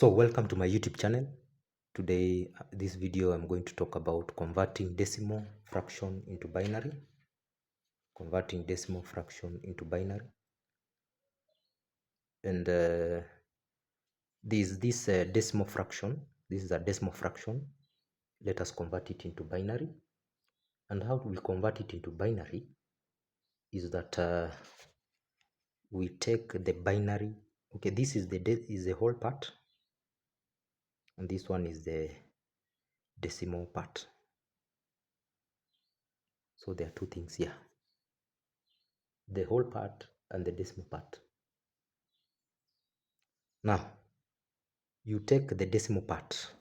So welcome to my YouTube channel. Today, this video, I'm going to talk about converting decimal fraction into binary. Converting decimal fraction into binary. And this decimal fraction, this is a decimal fraction. Let us convert it into binary. And how do we convert it into binary? Is that we take the binary. Okay, this is the whole part, and this one is the decimal part. So there are two things here: the whole part and the decimal part. Now, you take the decimal part.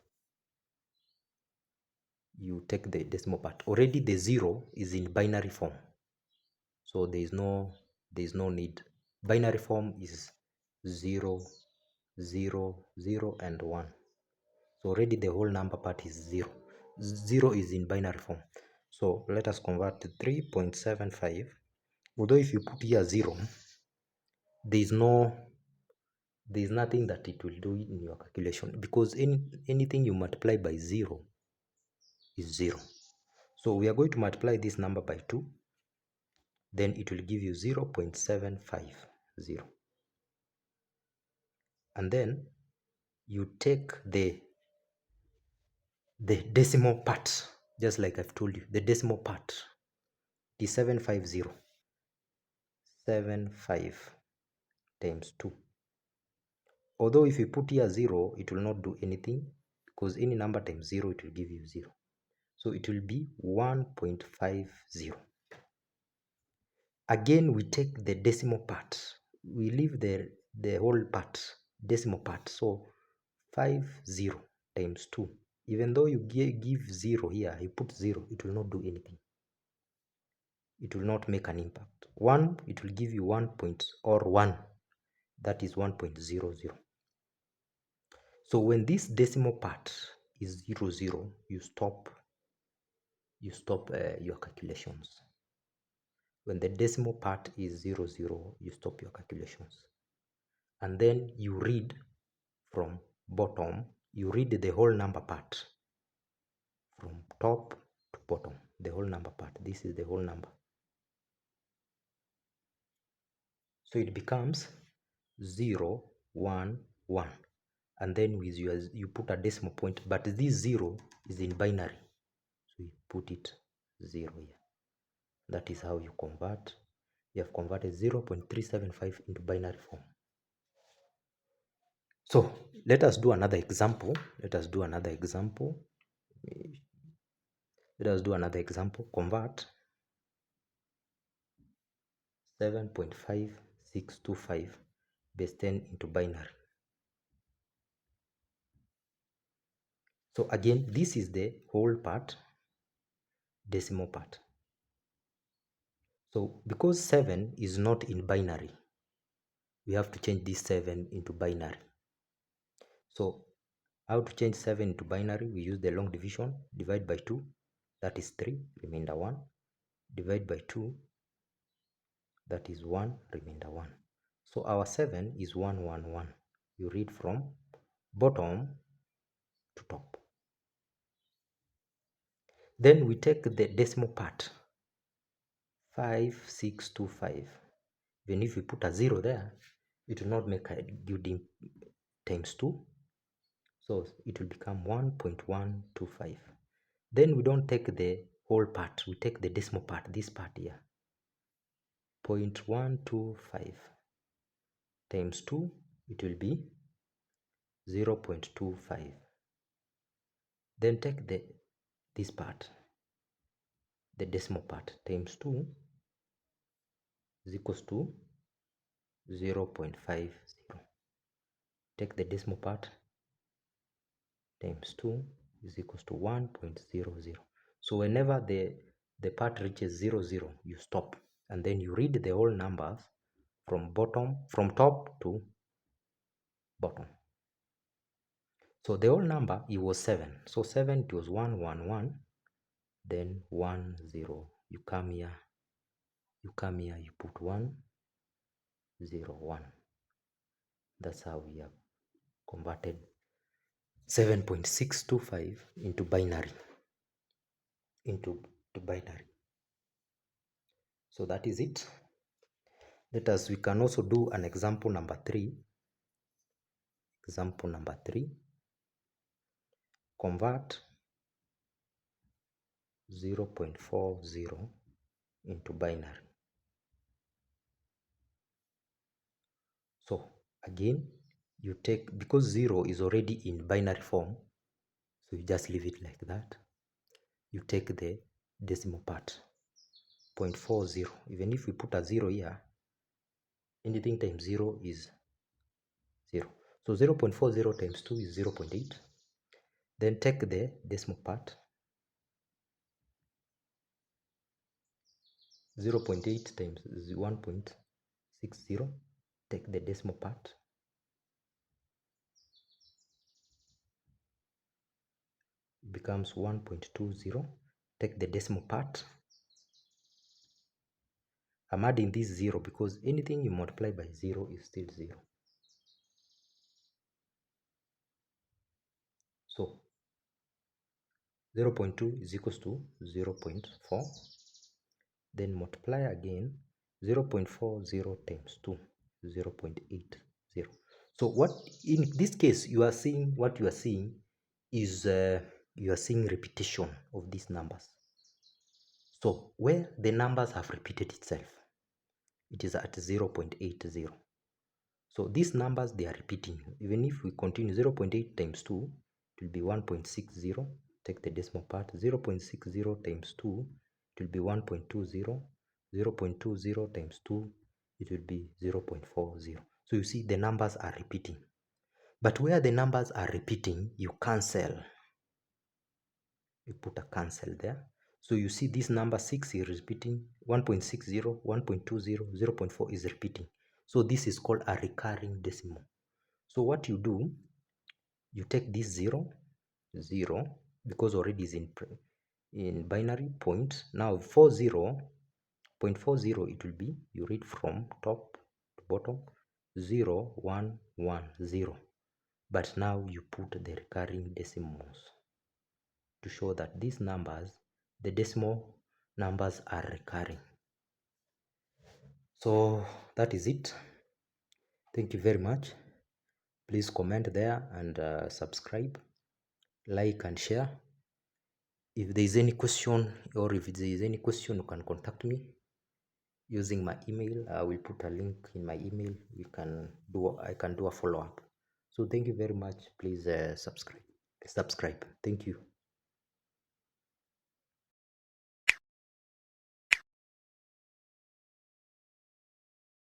You take the decimal part. Already the 0 is in binary form, so there is no need. Binary form is 0, 0, 0, and 1. So already the whole number part is 0. 0 is in binary form. So let us convert to 3.75. Although if you put here 0, there is nothing that it will do in your calculation, because anything you multiply by 0 is 0. So we are going to multiply this number by 2. Then it will give you 0.750. And then you take the decimal part, just like I've told you. The decimal part is 750. 75 times 2. Although if you put here 0, it will not do anything, because any number times 0, it will give you 0. So it will be 1.50. Again, we take the decimal part. We leave the whole part, decimal part. So 50 times 2. Even though you give 0 here, you put 0, it will not do anything. It will not make an impact. 1, it will give you 1 point or 1. That is 1.00. So when this decimal part is 00, you stop your calculations. When the decimal part is 00, you stop your calculations. And then you read from bottom, you read the whole number part from top to bottom, the whole number part. This is the whole number. So it becomes 0, 1, 1. And then with you put a decimal point, but this 0 is in binary. So you put it 0 here. That is how you convert. You have converted 0.375 into binary form. So let us do another example. Let us do another example. Convert 7.5625 base 10 into binary. So again, this is the whole part, decimal part. So because 7 is not in binary, we have to change this 7 into binary. So how to change 7 into binary? We use the long division. Divide by 2, that is 3, remainder 1. Divide by 2, that is 1, remainder 1. So our 7 is 111. You read from bottom to top. Then we take the decimal part, 5625. Even if we put a 0 there, it will not make a good times 2. So it will become 1.125. Then we don't take the whole part, we take the decimal part, this part here. 0.125 times 2, it will be 0.25. Then take this part, the decimal part, times 2 is equals to 0.50. Take the decimal part times 2 is equals to 1.00. So whenever the part reaches 00, you stop, and then you read the whole numbers from top to bottom. So the whole number, it was 7. So 7, it was 111, then 10. You come here, you put 101. That's how we have converted 7.625 into binary, into binary. So that is it. We can also do an example number 3. Example number 3, convert 0.40 into binary. So again, you take, because 0 is already in binary form, so you just leave it like that. You take the decimal part, 0.40. Even if we put a 0 here, anything times 0 is 0. So 0.40 times 2 is 0.8. Then take the decimal part, 0.8 times 1.60. Take the decimal part, becomes 1.20. Take the decimal part. I'm adding this 0 because anything you multiply by 0 is still 0. So 0.2 is equals to 0.4. Then multiply again, 0.40 times 2, 0.80. So what in this case you are seeing, what you are seeing is you are seeing repetition of these numbers. So where the numbers have repeated itself, it is at 0.80. So these numbers, they are repeating. Even if we continue, 0.8 times 2, it will be 1.60. Take the decimal part, 0.60 times 2, it will be 1.20. 0.20 times 2, it will be 0.40. So you see the numbers are repeating. But where the numbers are repeating, you cancel. You put a cancel there. So you see this number 6 is repeating, 1.60, 1.20, 0.4 is repeating. So this is called a recurring decimal. So what you do, you take this 0, because already is in binary point. Now 0.40, it will be, you read from top to bottom, 0, 1, 1, 0. But now you put the recurring decimals to show that these numbers, the decimal numbers, are recurring. So that is it. Thank you very much. Please comment there and subscribe, like and share. If there is any question, or if there is any question, you can contact me using my email. I will put a link in my email. I can do a follow-up. So thank you very much. Please subscribe. Thank you.